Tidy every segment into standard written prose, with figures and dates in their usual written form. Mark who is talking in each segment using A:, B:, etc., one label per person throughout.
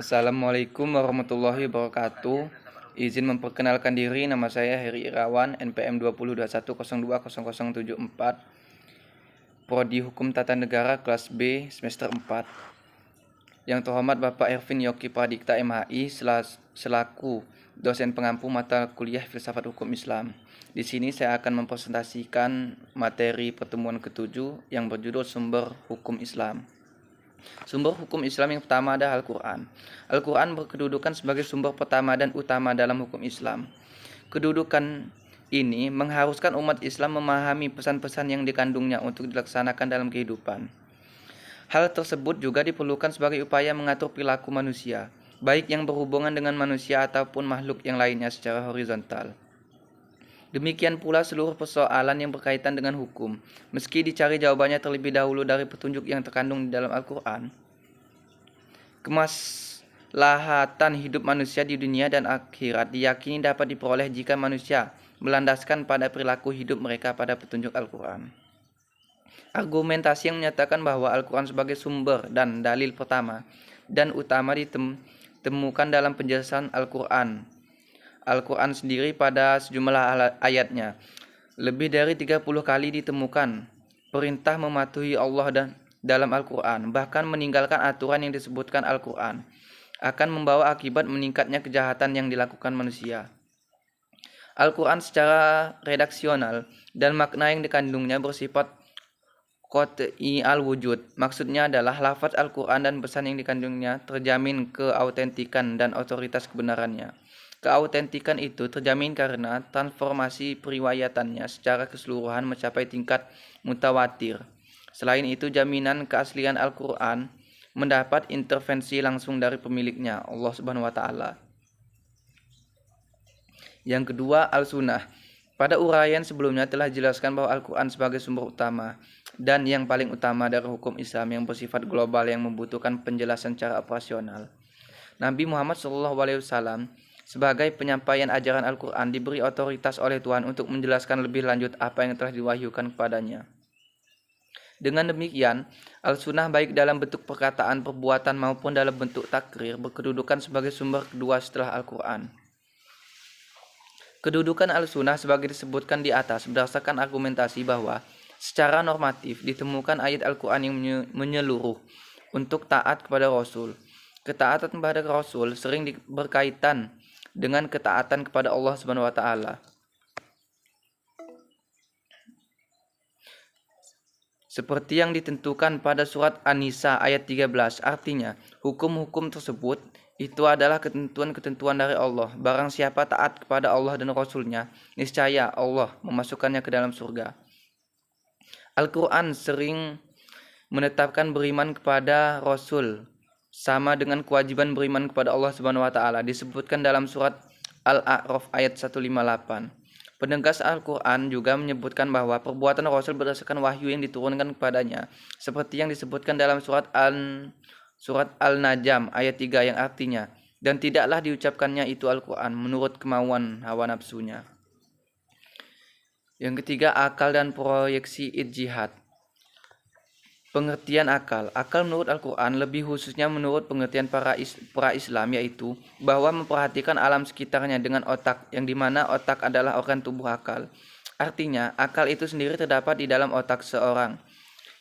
A: Assalamualaikum warahmatullahi wabarakatuh. Izin memperkenalkan diri, nama saya Heri Irawan, NPM 2021020074, Prodi Hukum Tata Negara kelas B semester 4. Yang terhormat Bapak Ervin Yoki Pradikta MHI selaku dosen pengampu mata kuliah Filsafat Hukum Islam. Di sini saya akan mempresentasikan materi pertemuan ketujuh yang berjudul Sumber Hukum Islam. Sumber hukum Islam yang pertama adalah Al-Quran. Al-Quran berkedudukan sebagai sumber pertama dan utama dalam hukum Islam. Kedudukan ini mengharuskan umat Islam memahami pesan-pesan yang dikandungnya untuk dilaksanakan dalam kehidupan. Hal tersebut juga diperlukan sebagai upaya mengatur perilaku manusia, baik yang berhubungan dengan manusia ataupun makhluk yang lainnya secara horizontal. Demikian pula seluruh persoalan yang berkaitan dengan hukum, meski dicari jawabannya terlebih dahulu dari petunjuk yang terkandung di dalam Al-Quran. Kemaslahatan hidup manusia di dunia dan akhirat diyakini dapat diperoleh jika manusia melandaskan pada perilaku hidup mereka pada petunjuk Al-Quran. Argumentasi yang menyatakan bahwa Al-Quran sebagai sumber dan dalil pertama dan utama ditemukan dalam penjelasan Al-Quran sendiri pada sejumlah ayatnya. Lebih dari 30 kali ditemukan perintah mematuhi Allah dan dalam Al-Quran, bahkan meninggalkan aturan yang disebutkan Al-Quran akan membawa akibat meningkatnya kejahatan yang dilakukan manusia. Al-Quran secara redaksional dan makna yang dikandungnya bersifat qat'i al-wujud. Maksudnya adalah lafaz Al-Quran dan pesan yang dikandungnya terjamin keautentikan dan otoritas kebenarannya. Keautentikan itu terjamin karena transformasi periwayatannya secara keseluruhan mencapai tingkat mutawatir. Selain itu, jaminan keaslian Al-Quran mendapat intervensi langsung dari pemiliknya, Allah Subhanahu wa Ta'ala. Yang kedua, Al-Sunnah. Pada uraian sebelumnya telah dijelaskan bahwa Al-Quran sebagai sumber utama dan yang paling utama dari hukum Islam yang bersifat global yang membutuhkan penjelasan secara operasional. Nabi Muhammad SAW sebagai penyampaian ajaran Al-Quran diberi otoritas oleh Tuhan untuk menjelaskan lebih lanjut apa yang telah diwahyukan kepadanya. Dengan demikian, Al-Sunnah baik dalam bentuk perkataan, perbuatan maupun dalam bentuk takrir berkedudukan sebagai sumber kedua setelah Al-Quran. Kedudukan Al-Sunnah sebagai disebutkan di atas berdasarkan argumentasi bahwa secara normatif ditemukan ayat Al-Quran yang menyeluruh untuk taat kepada Rasul. Ketaatan kepada Rasul sering berkaitan dengan ketaatan kepada Allah Subhanahu wa Ta'ala. Seperti yang ditentukan pada surat An-Nisa ayat 13, artinya hukum-hukum tersebut itu adalah ketentuan-ketentuan dari Allah. Barang siapa taat kepada Allah dan Rasul-Nya, niscaya Allah memasukkannya ke dalam surga. Al-Quran sering menetapkan beriman kepada Rasul sama dengan kewajiban beriman kepada Allah Subhanahu wa Ta'ala, disebutkan dalam surat Al-A'raf ayat 158. Penegas Al-Quran juga menyebutkan bahwa perbuatan Rasul berdasarkan wahyu yang diturunkan kepadanya, seperti yang disebutkan dalam surat Al-Najm ayat 3 yang artinya, dan tidaklah diucapkannya itu Al-Quran menurut kemauan hawa nafsunya. Yang ketiga, akal dan proyeksi ijtihad. Pengertian akal. Akal menurut Al-Quran, lebih khususnya menurut pengertian para Islam, yaitu bahwa memperhatikan alam sekitarnya dengan otak, yang dimana otak adalah organ tubuh akal. Artinya, akal itu sendiri terdapat di dalam otak seorang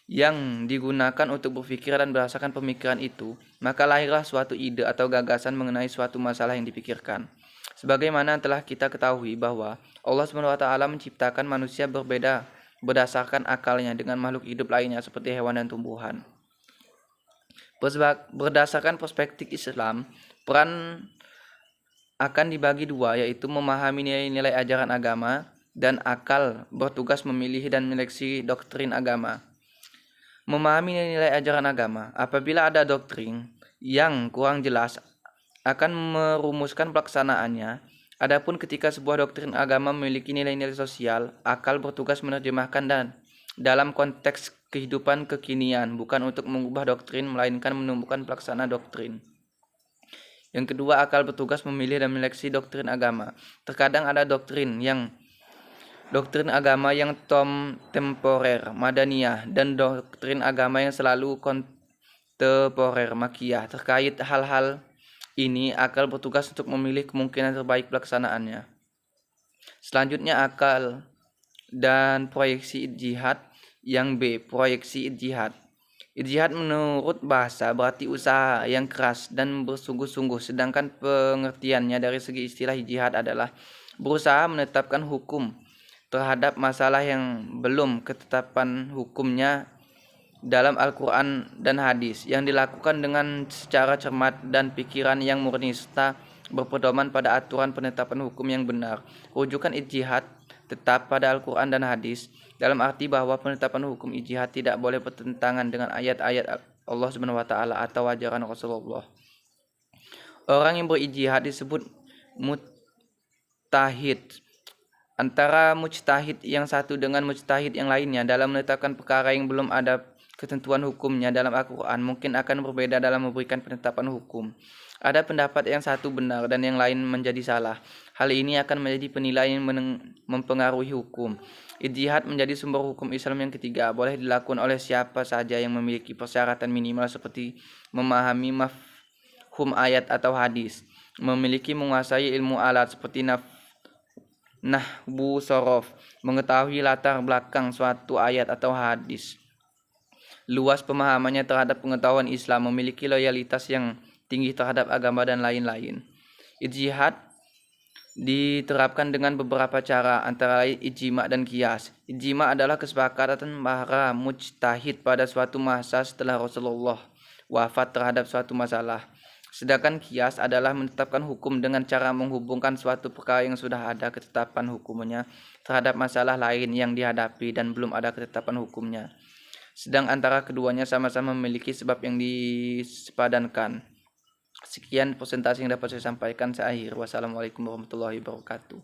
A: yang digunakan untuk berpikir, dan berdasarkan pemikiran itu, maka lahirlah suatu ide atau gagasan mengenai suatu masalah yang dipikirkan. Sebagaimana telah kita ketahui bahwa Allah SWT menciptakan manusia berbeda berdasarkan akalnya dengan makhluk hidup lainnya seperti hewan dan tumbuhan. Berdasarkan perspektif Islam, peran akan dibagi dua, yaitu memahami nilai-nilai ajaran agama, dan akal bertugas memilih dan menyeleksi doktrin agama. Memahami nilai-nilai ajaran agama, apabila ada doktrin yang kurang jelas akan merumuskan pelaksanaannya. Adapun ketika sebuah doktrin agama memiliki nilai-nilai sosial, akal bertugas menerjemahkan dan dalam konteks kehidupan kekinian, bukan untuk mengubah doktrin, melainkan menumbuhkan pelaksana doktrin. Yang kedua, akal bertugas memilih dan menyeleksi doktrin agama. Terkadang ada doktrin agama yang temporer, madaniyah, dan doktrin agama yang selalu kontemporer, makiyah, terkait hal-hal ini akal bertugas untuk memilih kemungkinan terbaik pelaksanaannya. Selanjutnya akal dan proyeksi ijtihad. Yang B, proyeksi ijtihad. Ijtihad menurut bahasa berarti usaha yang keras dan bersungguh-sungguh, sedangkan pengertiannya dari segi istilah ijtihad adalah berusaha menetapkan hukum terhadap masalah yang belum ketetapan hukumnya dalam Al-Quran dan hadis, yang dilakukan dengan secara cermat dan pikiran yang murni serta berpedoman pada aturan penetapan hukum yang benar. Rujukan ijtihad tetap pada Al-Quran dan hadis, dalam arti bahwa penetapan hukum ijtihad tidak boleh bertentangan dengan ayat-ayat Allah Subhanahu wa taala atau ajaran Rasulullah. Orang yang berijtihad disebut mujtahid. Antara mujtahid yang satu dengan mujtahid yang lainnya dalam menetapkan perkara yang belum ada ketentuan hukumnya dalam Al-Quran mungkin akan berbeda dalam memberikan penetapan hukum. Ada pendapat yang satu benar dan yang lain menjadi salah. Hal ini akan menjadi penilaian yang mempengaruhi hukum. Ijtihad menjadi sumber hukum Islam yang ketiga, boleh dilakukan oleh siapa saja yang memiliki persyaratan minimal seperti memahami mafhum ayat atau hadis, memiliki menguasai ilmu alat seperti nahwu sorof, mengetahui latar belakang suatu ayat atau hadis, luas pemahamannya terhadap pengetahuan Islam, memiliki loyalitas yang tinggi terhadap agama dan lain-lain. Ijtihad diterapkan dengan beberapa cara, antara lain ijma dan qiyas. Ijma adalah kesepakatan para mujtahid pada suatu masa setelah Rasulullah wafat terhadap suatu masalah. Sedangkan qiyas adalah menetapkan hukum dengan cara menghubungkan suatu perkara yang sudah ada ketetapan hukumnya terhadap masalah lain yang dihadapi dan belum ada ketetapan hukumnya. Sedang antara keduanya sama-sama memiliki sebab yang disepadankan. Sekian presentasi yang dapat saya sampaikan. Saya akhir. Wassalamualaikum warahmatullahi wabarakatuh.